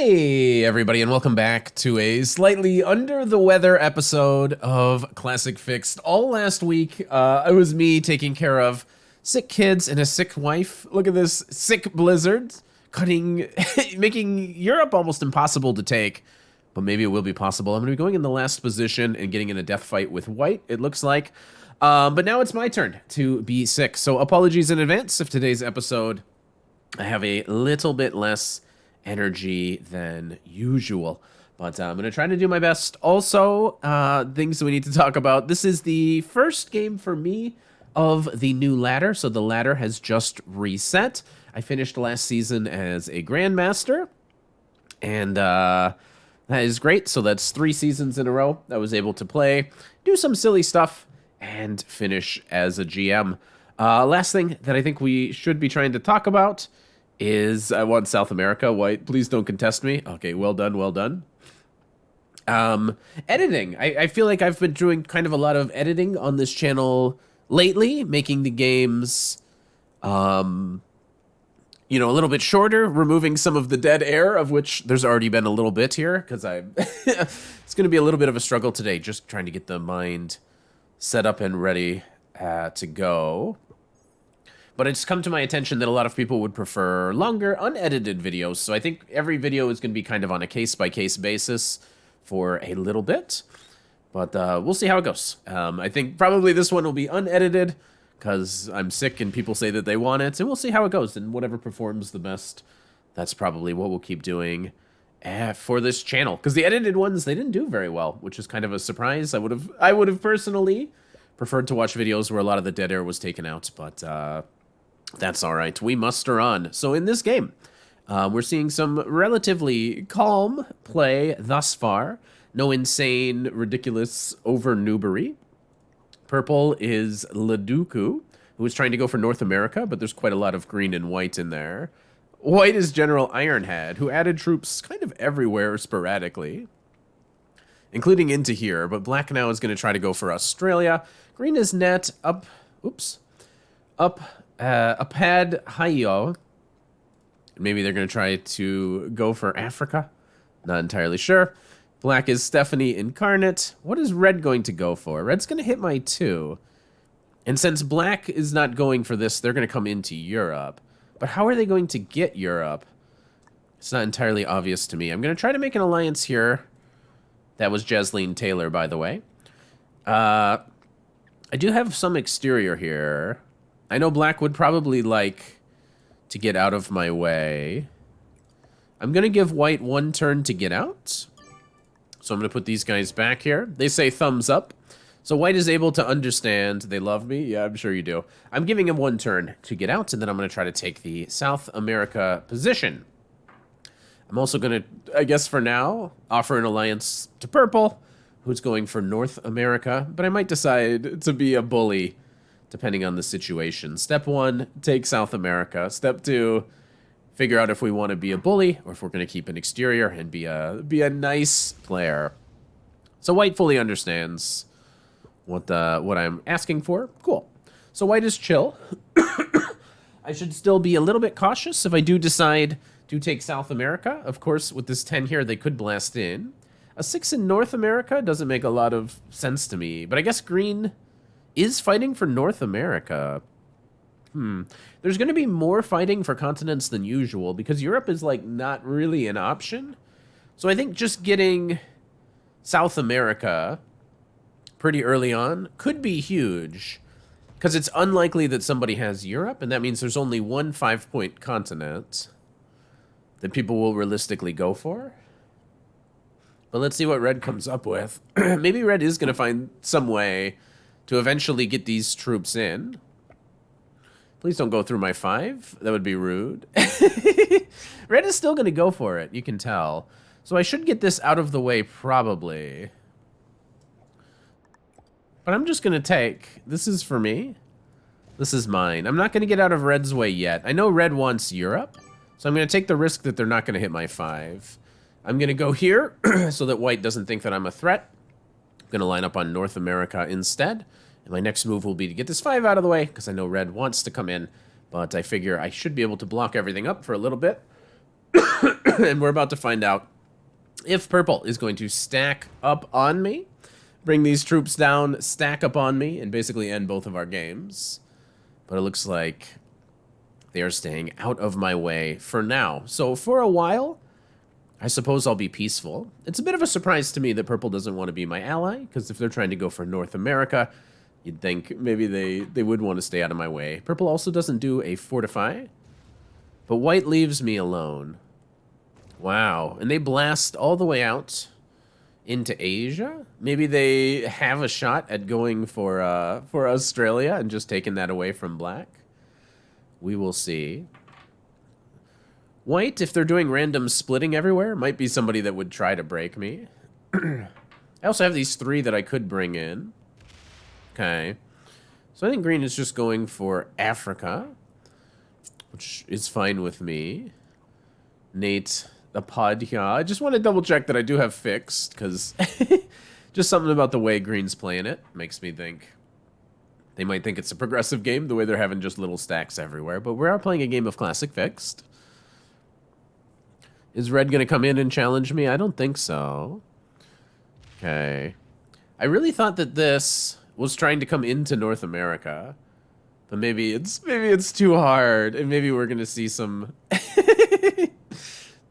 Hey, everybody, and welcome back to a slightly under the weather episode of Classic Fixed. All last week, it was me taking care of sick kids and a sick wife. Look at this sick blizzard, making Europe almost impossible to take. But maybe it will be possible. I'm going to be going in the last position and getting in a death fight with white, it looks like. But now it's my turn to be sick. So apologies in advance if today's episode I have a little bit less energy than usual, but I'm gonna try to do my best. Also, things that we need to talk about. This is the first game for me of the new ladder, so the ladder has just reset. I finished last season as a grandmaster, and that is great. So that's 3 seasons in a row I was able to play, do some silly stuff, and finish as a GM. Last thing that I think we should be trying to talk about is I want South America. White, please don't contest me. Okay, well done, well done. Editing. I feel like I've been doing kind of a lot of editing on this channel lately, making the games, a little bit shorter, removing some of the dead air, of which there's already been a little bit here, because it's going to be a little bit of a struggle today, just trying to get the mind set up and ready to go. But it's come to my attention that a lot of people would prefer longer, unedited videos. So I think every video is going to be kind of on a case-by-case basis for a little bit. But we'll see how it goes. I think probably this one will be unedited because I'm sick and people say that they want it. And we'll see how it goes. And whatever performs the best, that's probably what we'll keep doing for this channel. Because the edited ones, they didn't do very well, which is kind of a surprise. I would have personally preferred to watch videos where a lot of the dead air was taken out. But that's all right. We muster on. So in this game, we're seeing some relatively calm play thus far. No insane, ridiculous over-noobery. Purple is Leduku, who is trying to go for North America, but there's quite a lot of green and white in there. White is General Ironhead, who added troops kind of everywhere sporadically, including into here. But black now is going to try to go for Australia. Green is net up. Apad Hayo. Maybe they're going to try to go for Africa. Not entirely sure. Black is Stephanie Incarnate. What is red going to go for? Red's going to hit my 2. And since black is not going for this, they're going to come into Europe. But how are they going to get Europe? It's not entirely obvious to me. I'm going to try to make an alliance here. That was Jasleen Taylor, by the way. I do have some exterior here. I know black would probably like to get out of my way. I'm going to give white 1 turn to get out. So I'm going to put these guys back here. They say thumbs up. So white is able to understand. They love me. Yeah, I'm sure you do. I'm giving him 1 turn to get out, and then I'm going to try to take the South America position. I'm also going to, I guess for now, offer an alliance to purple, who's going for North America. But I might decide to be a bully depending on the situation. Step 1, take South America. Step 2, figure out if we want to be a bully or if we're going to keep an exterior and be a nice player. So white fully understands what I'm asking for. Cool. So white is chill. I should still be a little bit cautious if I do decide to take South America. Of course, with this 10 here, they could blast in. A 6 in North America doesn't make a lot of sense to me, but I guess green is fighting for North America. There's going to be more fighting for continents than usual because Europe is, like, not really an option. So I think just getting South America pretty early on could be huge because it's unlikely that somebody has Europe, and that means there's only one 5-point continent that people will realistically go for. But let's see what red comes up with. Maybe red is going to find some way to eventually get these troops in. Please don't go through my 5. That would be rude. Red is still going to go for it, you can tell. So I should get this out of the way, probably. But I'm just going to take... This is for me. This is mine. I'm not going to get out of red's way yet. I know red wants Europe, so I'm going to take the risk that they're not going to hit my 5. I'm going to go here so that white doesn't think that I'm a threat. I'm going to line up on North America instead. And my next move will be to get this 5 out of the way, because I know red wants to come in. But I figure I should be able to block everything up for a little bit. And we're about to find out if purple is going to stack up on me, bring these troops down, stack up on me, and basically end both of our games. But it looks like they are staying out of my way for now. So for a while, I suppose I'll be peaceful. It's a bit of a surprise to me that purple doesn't want to be my ally, because if they're trying to go for North America, you'd think maybe they would want to stay out of my way. Purple also doesn't do a fortify, but white leaves me alone. Wow, and they blast all the way out into Asia? Maybe they have a shot at going for Australia and just taking that away from black? We will see. White, if they're doing random splitting everywhere, might be somebody that would try to break me. I also have these 3 that I could bring in. Okay. So I think green is just going for Africa, which is fine with me. Nate, the pod here. I just want to double check that I do have fixed, because just something about the way green's playing it makes me think they might think it's a progressive game, the way they're having just little stacks everywhere. But we are playing a game of classic fixed. Is red going to come in and challenge me? I don't think so. Okay. I really thought that this was trying to come into North America, but maybe it's too hard, and maybe we're going to see some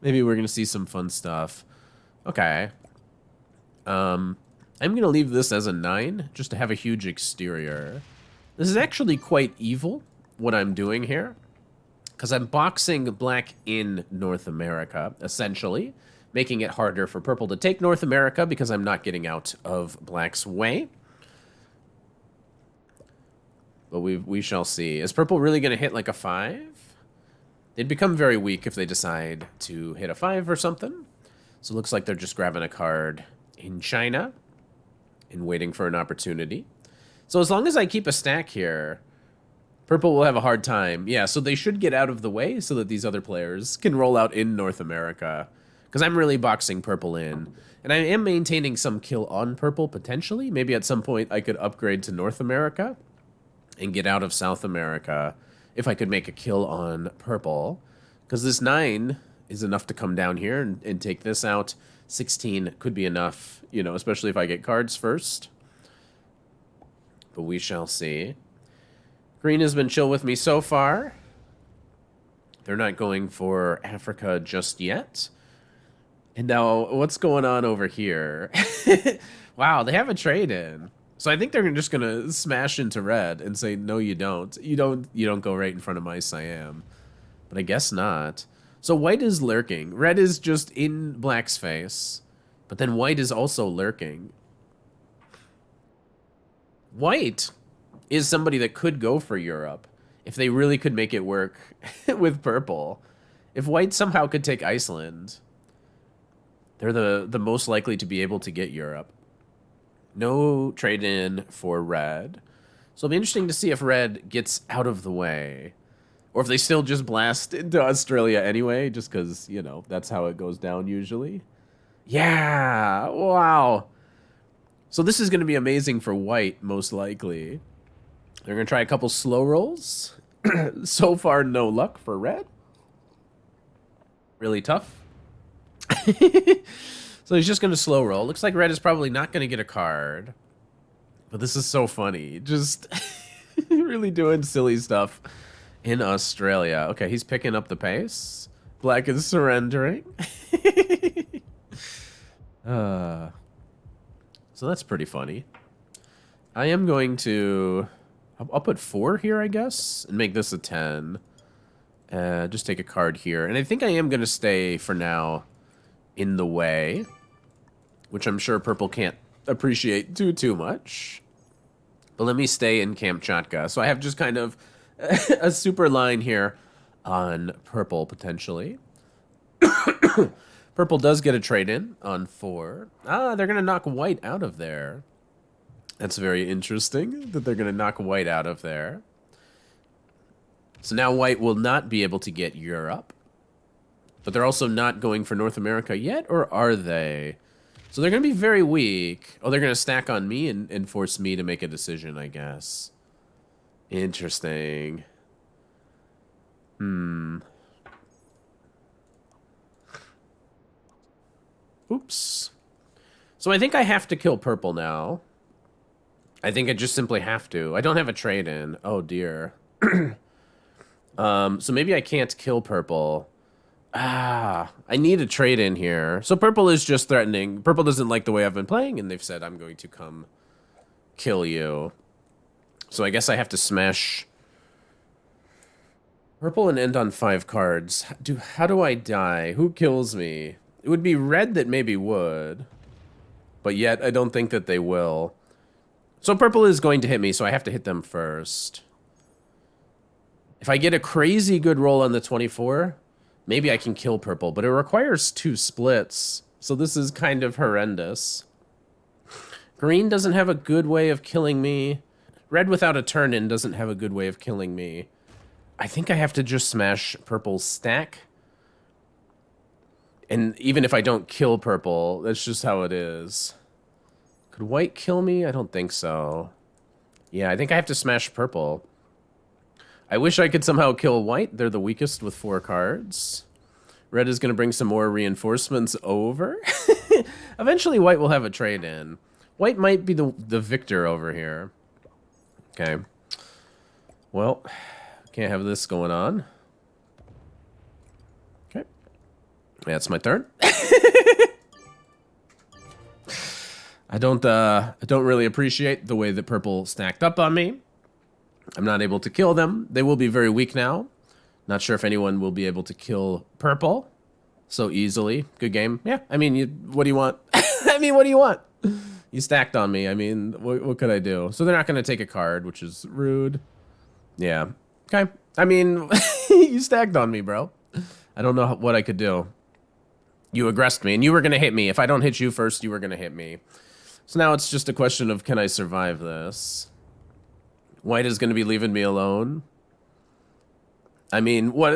maybe we're going to see some fun stuff. Okay. I'm going to leave this as a 9 just to have a huge exterior. This is actually quite evil what I'm doing here, because I'm boxing black in North America, essentially, making it harder for purple to take North America because I'm not getting out of black's way. But we shall see. Is purple really going to hit like a 5? They'd become very weak if they decide to hit a 5 or something. So it looks like they're just grabbing a card in China and waiting for an opportunity. So as long as I keep a stack here, purple will have a hard time. Yeah, so they should get out of the way so that these other players can roll out in North America. Because I'm really boxing purple in. And I am maintaining some kill on purple, potentially. Maybe at some point I could upgrade to North America and get out of South America if I could make a kill on purple. Because this 9 is enough to come down here and take this out. 16 could be enough, you know, especially if I get cards first. But we shall see. Green has been chill with me so far. They're not going for Africa just yet. And now, what's going on over here? Wow, they have a trade in. So I think they're just gonna smash into red and say, no, you don't. You don't go right in front of my Siam. But I guess not. So white is lurking. Red is just in black's face. But then white is also lurking. White is somebody that could go for Europe if they really could make it work with purple. If white somehow could take Iceland, they're the most likely to be able to get Europe. No trade-in for red. So it'll be interesting to see if red gets out of the way. Or if they still just blast into Australia anyway, just because, you know, that's how it goes down usually. Yeah! Wow! So this is going to be amazing for white, most likely. They're going to try a couple slow rolls. So far, no luck for red. Really tough. So he's just going to slow roll. Looks like red is probably not going to get a card. But this is so funny. Just really doing silly stuff in Australia. Okay, he's picking up the pace. Black is surrendering. So that's pretty funny. I am going to... I'll put 4 here, I guess, and make this a 10. Just take a card here. And I think I am going to stay, for now, in the way, which I'm sure purple can't appreciate too much. But let me stay in Kamchatka. So I have just kind of a super line here on purple, potentially. Purple does get a trade-in on 4. Ah, they're going to knock white out of there. That's very interesting that they're going to knock white out of there. So now white will not be able to get Europe. But they're also not going for North America yet, or are they? So they're going to be very weak. Oh, they're going to stack on me and force me to make a decision, I guess. Interesting. Oops. So I think I have to kill purple now. I think I just simply have to. I don't have a trade in. Oh, dear. So maybe I can't kill purple. Ah, I need a trade in here. So purple is just threatening. Purple doesn't like the way I've been playing, and they've said, I'm going to come kill you. So I guess I have to smash purple and end on 5 cards. How do I die? Who kills me? It would be red that maybe would. But yet, I don't think that they will. So purple is going to hit me, so I have to hit them first. If I get a crazy good roll on the 24, maybe I can kill purple, but it requires 2 splits, so this is kind of horrendous. Green doesn't have a good way of killing me. Red without a turn-in doesn't have a good way of killing me. I think I have to just smash purple's stack. And even if I don't kill purple, that's just how it is. Could white kill me? I don't think so. Yeah, I think I have to smash purple. I wish I could somehow kill white. They're the weakest with 4 cards. Red is going to bring some more reinforcements over. Eventually, white will have a trade in. White might be the victor over here. Okay. Well, can't have this going on. Okay. That's my turn. I don't really appreciate the way that purple stacked up on me. I'm not able to kill them. They will be very weak now. Not sure if anyone will be able to kill purple so easily. Good game. Yeah, I mean, what do you want? I mean, what do you want? You stacked on me. I mean, what could I do? So they're not going to take a card, which is rude. Yeah. Okay. I mean, you stacked on me, bro. I don't know what I could do. You aggressed me, and you were going to hit me. If I don't hit you first, you were going to hit me. So now it's just a question of, can I survive this? White is going to be leaving me alone. I mean, what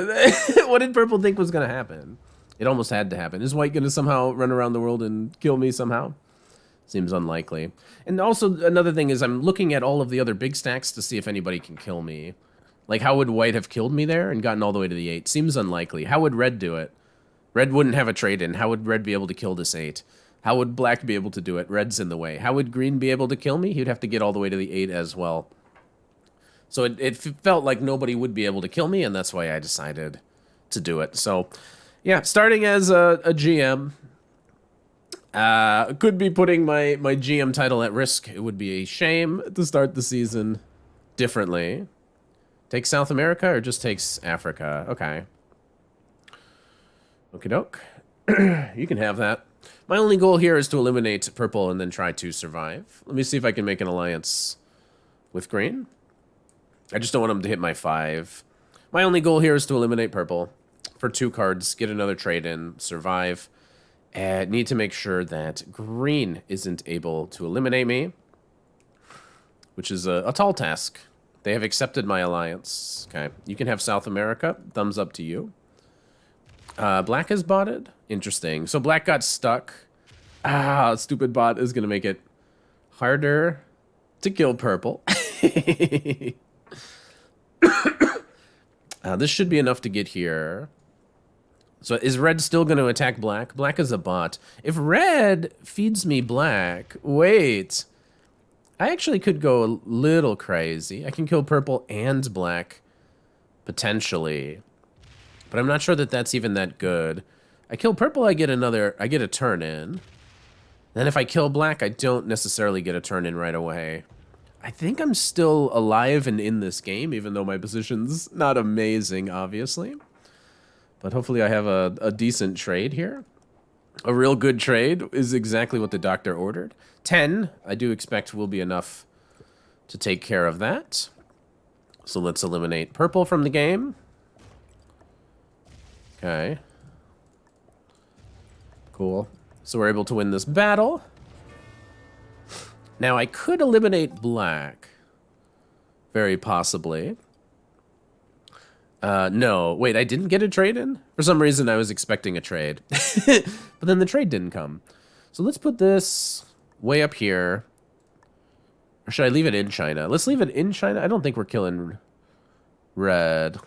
did purple think was going to happen? It almost had to happen. Is white going to somehow run around the world and kill me somehow? Seems unlikely. And also, another thing is I'm looking at all of the other big stacks to see if anybody can kill me. Like, how would white have killed me there and gotten all the way to the 8? Seems unlikely. How would red do it? Red wouldn't have a trade in. How would red be able to kill this 8? How would black be able to do it? Red's in the way. How would green be able to kill me? He'd have to get all the way to the 8 as well. So it felt like nobody would be able to kill me, and that's why I decided to do it. So, yeah, starting as a GM, could be putting my GM title at risk. It would be a shame to start the season differently. Take South America or just takes Africa? Okay. Okie doke. You can have that. My only goal here is to eliminate purple and then try to survive. Let me see if I can make an alliance with green. I just don't want him to hit my 5. My only goal here is to eliminate purple for 2 cards, get another trade in, survive, and need to make sure that green isn't able to eliminate me, which is a tall task. They have accepted my alliance. Okay, you can have South America. Thumbs up to you. Black has botted. Interesting. So black got stuck. Stupid bot is going to make it harder to kill purple. This should be enough to get here. So is red still going to attack black? Black is a bot. If red feeds me black, wait. I actually could go a little crazy. I can kill purple and black, potentially. But I'm not sure that that's even that good. I kill purple, I get a turn in. Then if I kill black, I don't necessarily get a turn in right away. I think I'm still alive and in this game, even though my position's not amazing, obviously. But hopefully I have a decent trade here. A real good trade is exactly what the doctor ordered. 10, I do expect will be enough to take care of that. So let's eliminate purple from the game. Okay. Cool. So we're able to win this battle. Now, I could eliminate black. Very possibly. No. Wait, I didn't get a trade in? For some reason, I was expecting a trade. But then the trade didn't come. So let's put this way up here. Or should I leave it in China? Let's leave it in China. I don't think we're killing red.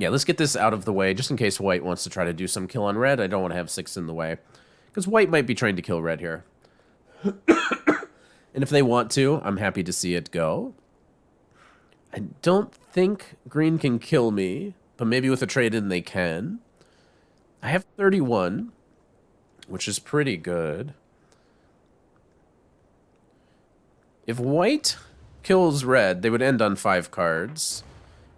Yeah, let's get this out of the way, just in case white wants to try to do some kill on red. I don't want to have 6 in the way. Because white might be trying to kill red here. And if they want to, I'm happy to see it go. I don't think green can kill me, but maybe with a trade-in they can. I have 31, which is pretty good. If white kills red, they would end on 5 cards.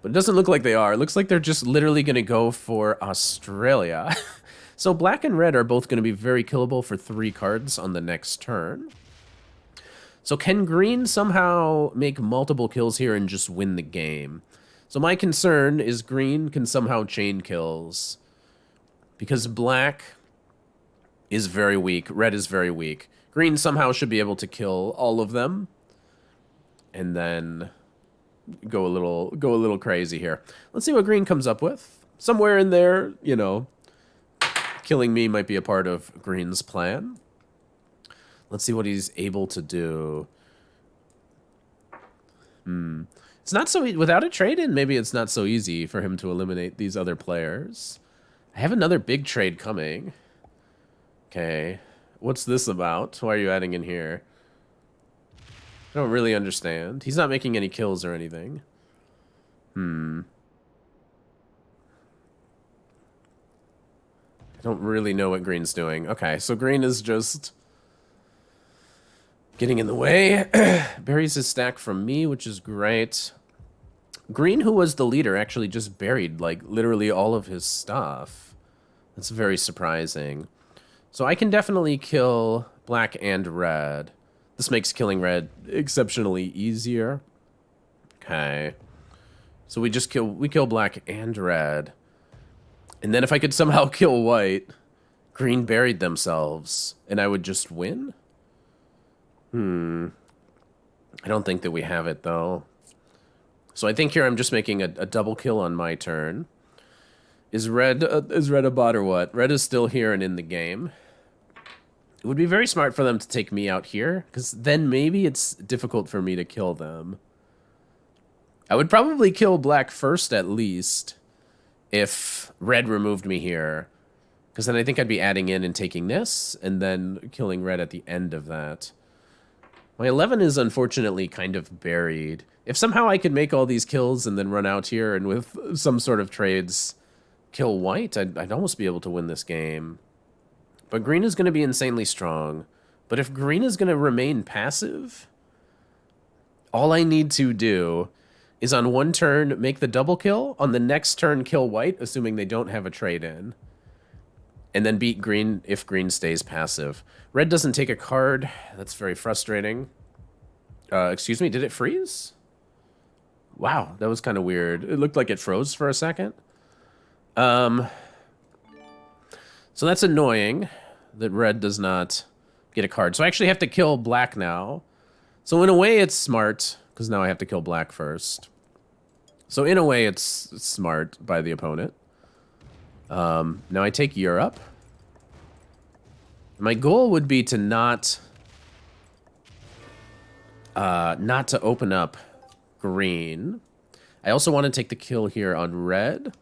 But it doesn't look like they are. It looks like they're just literally going to go for Australia. So black and red are both going to be very killable for 3 cards on the next turn. So can green somehow make multiple kills here and just win the game? So my concern is green can somehow chain kills. Because black is very weak. Red is very weak. Green somehow should be able to kill all of them. And then go a little crazy here. Let's see what green comes up with. Somewhere in there, you know, killing me might be a part of green's plan. Let's see what he's able to do. It's not so without a trade-in, maybe it's not so easy for him to eliminate these other players. I have another big trade coming. Okay. What's this about? Why are you adding in here? I don't really understand. He's not making any kills or anything. I don't really know what green's doing. Okay, so green is just getting in the way. Buries his stack from me, which is great. Green, who was the leader, actually just buried, like, literally all of his stuff. That's very surprising. So I can definitely kill black and red. This makes killing red exceptionally easier. Okay. So we kill black and red. And then if I could somehow kill white, green buried themselves, and I would just win? I don't think that we have it, though. So I think here I'm just making a double kill on my turn. Is red a bot or what? Red is still here and in the game. It would be very smart for them to take me out here, because then maybe it's difficult for me to kill them. I would probably kill black first, at least, if red removed me here. Because then I think I'd be adding in and taking this, and then killing red at the end of that. My 11 is unfortunately kind of buried. If somehow I could make all these kills and then run out here and with some sort of trades kill white, I'd almost be able to win this game. But green is going to be insanely strong. But if green is going to remain passive, all I need to do is on one turn make the double kill, on the next turn kill white, assuming they don't have a trade-in. And then beat green if green stays passive. Red doesn't take a card. That's very frustrating. Excuse me, did it freeze? Wow, that was kind of weird. It looked like it froze for a second. So that's annoying that red does not get a card. So I actually have to kill black now. So in a way it's smart, because now I have to kill black first. So in a way it's smart by the opponent. Now I take Europe. My goal would be to not to open up green. I also want to take the kill here on red.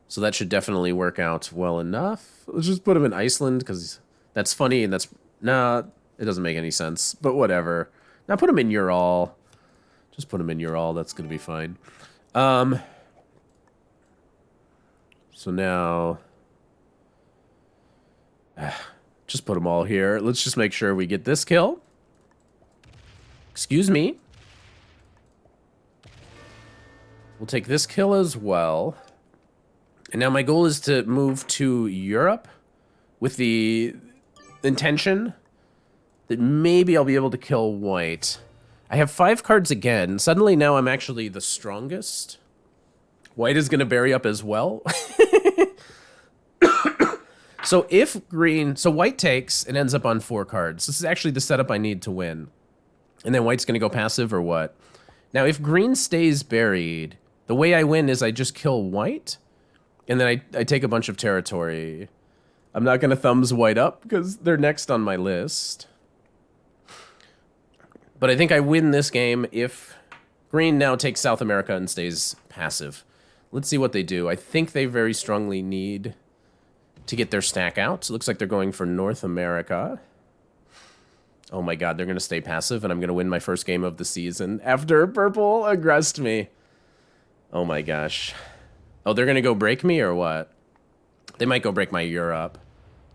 So that should definitely work out well enough. Let's just put him in Iceland, because that's funny, and that's... Nah, it doesn't make any sense, but whatever. Now put him in Ural. Just put him in Ural, that's going to be fine. So now... just put them all here. Let's just make sure we get this kill. Excuse me. We'll take this kill as well. And now my goal is to move to Europe with the intention that maybe I'll be able to kill white. I have 5 cards again. Suddenly now I'm actually the strongest. White is going to bury up as well. So if green... So white takes and ends up on 4 cards. This is actually the setup I need to win. And then white's going to go passive or what? Now, if green stays buried, the way I win is I just kill white, and then I take a bunch of territory. I'm not going to thumbs white up, because they're next on my list. But I think I win this game if green now takes South America and stays passive. Let's see what they do. I think they very strongly need to get their stack out. It looks like they're going for North America. Oh my god, they're going to stay passive, and I'm going to win my first game of the season after purple aggressed me. Oh my gosh. Oh, they're going to go break me or what? They might go break my Europe.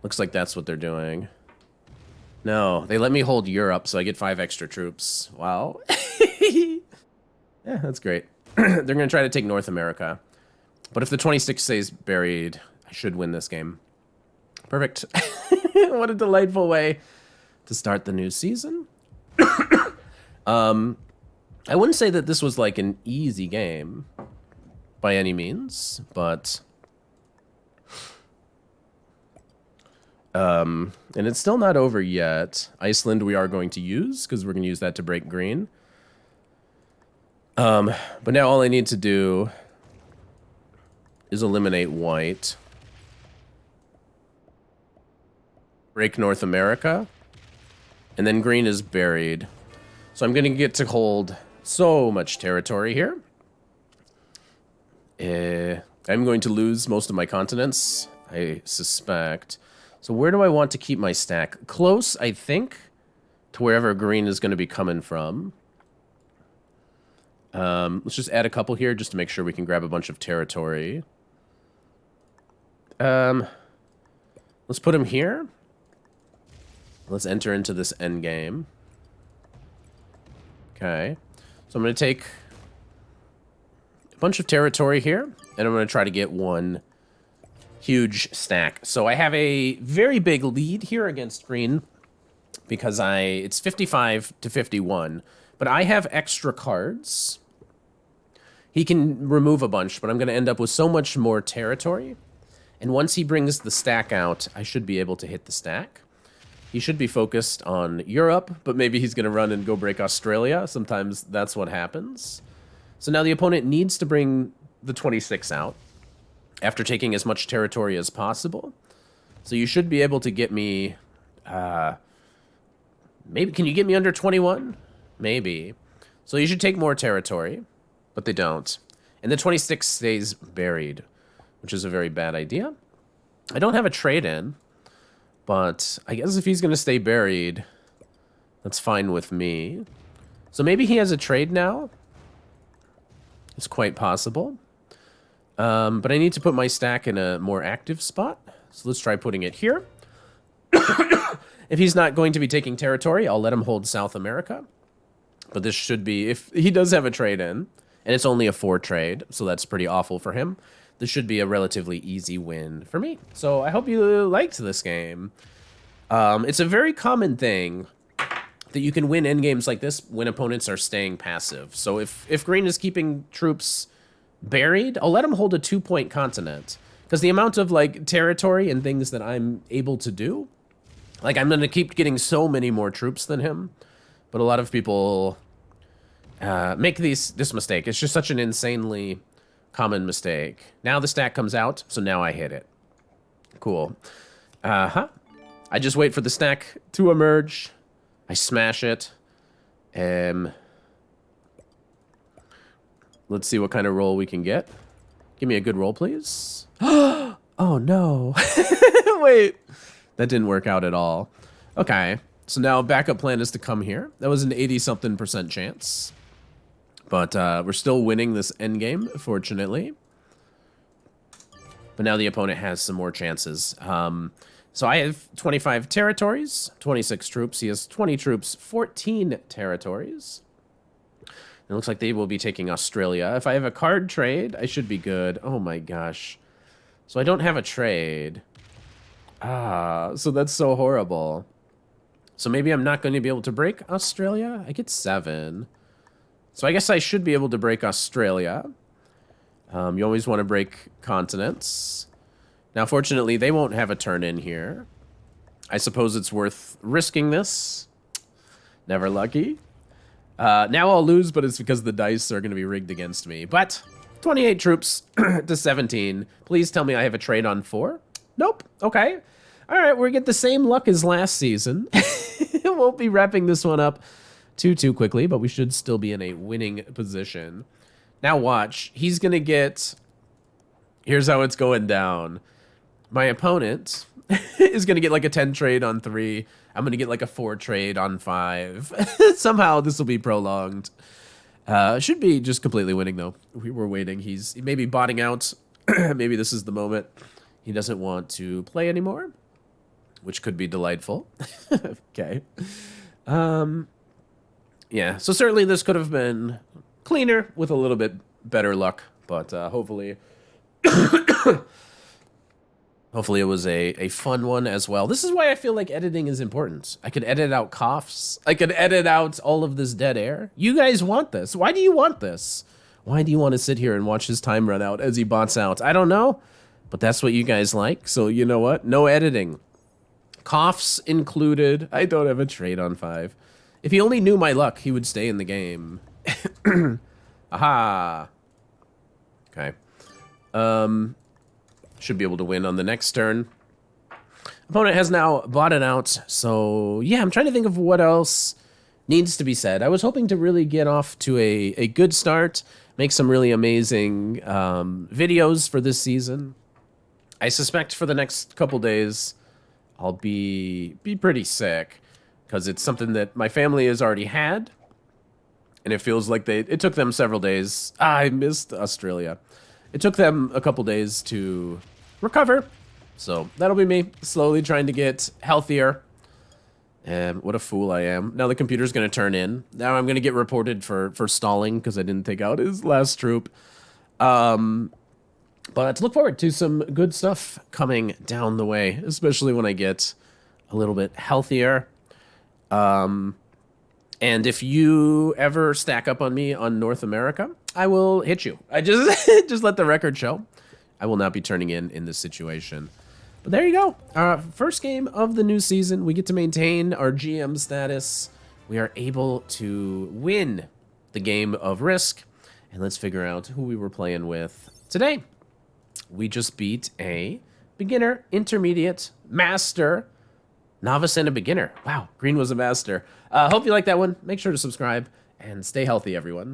Looks like that's what they're doing. No, they let me hold Europe, so I get 5 extra troops. Wow. Yeah, that's great. They're going to try to take North America. But if the 26 stays buried, I should win this game. Perfect. What a delightful way to start the new season. I wouldn't say that this was like an easy game by any means, but and it's still not over yet. Iceland we are going to use because we're going to use that to break green. But now all I need to do is eliminate white. Break North America. And then green is buried. So I'm going to get to hold so much territory here. I'm going to lose most of my continents, I suspect. So where do I want to keep my stack? Close, I think, to wherever green is going to be coming from. Let's just add a couple here just to make sure we can grab a bunch of territory. Let's put him here. Let's enter into this endgame. Okay. So I'm going to take a bunch of territory here, and I'm going to try to get one huge stack. So I have a very big lead here against green because it's 55 to 51, but I have extra cards. He can remove a bunch, but I'm going to end up with so much more territory. And once he brings the stack out, I should be able to hit the stack. He should be focused on Europe, but maybe he's going to run and go break Australia. Sometimes that's what happens. So now the opponent needs to bring the 26 out after taking as much territory as possible. So you should be able to get me... maybe can you get me under 21? Maybe. So you should take more territory, but they don't. And the 26 stays buried, which is a very bad idea. I don't have a trade-in. But I guess if he's going to stay buried, that's fine with me. So maybe he has a trade now. It's quite possible. But I need to put my stack in a more active spot. So let's try putting it here. If he's not going to be taking territory, I'll let him hold South America. But this should be, if he does have a trade in, and it's only a 4 trade, so that's pretty awful for him. This should be a relatively easy win for me. So I hope you liked this game. It's a very common thing that you can win endgames like this when opponents are staying passive. So if green is keeping troops buried, I'll let him hold a 2-point continent. Because the amount of like territory and things that I'm able to do, like I'm going to keep getting so many more troops than him. But a lot of people make this mistake. It's just such an insanely... common mistake. Now the stack comes out, so now I hit it. Cool. I just wait for the stack to emerge. I smash it. Let's see what kind of roll we can get. Give me a good roll, please. Oh, no. Wait. That didn't work out at all. Okay. So now backup plan is to come here. That was an 80-something% chance. But we're still winning this endgame, fortunately. But now the opponent has some more chances. So I have 25 territories, 26 troops. He has 20 troops, 14 territories. It looks like they will be taking Australia. If I have a card trade, I should be good. Oh my gosh. So I don't have a trade. So that's so horrible. So maybe I'm not going to be able to break Australia? I get 7. So I guess I should be able to break Australia. You always want to break continents. Now, fortunately, they won't have a turn in here. I suppose it's worth risking this. Never lucky. Now I'll lose, but it's because the dice are going to be rigged against me. But 28 troops to 17. Please tell me I have a trade on 4. Nope. Okay. All right, we get the same luck as last season. We'll be wrapping this one up too quickly, but we should still be in a winning position. Now watch. He's going to get Here's how it's going down. My opponent is going to get like a 10 trade on 3. I'm going to get like a 4 trade on 5. Somehow this will be prolonged. Should be just completely winning, though. We were waiting. He may be botting out. Maybe this is the moment he doesn't want to play anymore, which could be delightful. Okay. Yeah, so certainly this could have been cleaner with a little bit better luck, but hopefully hopefully it was a fun one as well. This is why I feel like editing is important. I could edit out coughs. I could edit out all of this dead air. You guys want this. Why do you want this? Why do you want to sit here and watch his time run out as he bots out? I don't know, but that's what you guys like. So you know what? No editing. Coughs included. I don't have a trade on 5. If he only knew my luck, he would stay in the game. Aha. Okay. Should be able to win on the next turn. Opponent has now bought it out. So, yeah, I'm trying to think of what else needs to be said. I was hoping to really get off to a good start, make some really amazing videos for this season. I suspect for the next couple days, I'll be pretty sick, because it's something that my family has already had, and it feels like it took them several days. I missed Australia. It took them a couple days to recover, so that'll be me, slowly trying to get healthier. And what a fool I am. Now the computer's going to turn in. Now I'm going to get reported for stalling, because I didn't take out his last troop. But look forward to some good stuff coming down the way, especially when I get a little bit healthier. And if you ever stack up on me on North America, I will hit you. I just let the record show. I will not be turning in this situation. But there you go. First game of the new season. We get to maintain our GM status. We are able to win the game of Risk. And let's figure out who we were playing with today. We just beat a beginner, intermediate, master, novice, and a beginner. Wow, green was a master. Hope you like that one. Make sure to subscribe and stay healthy, everyone.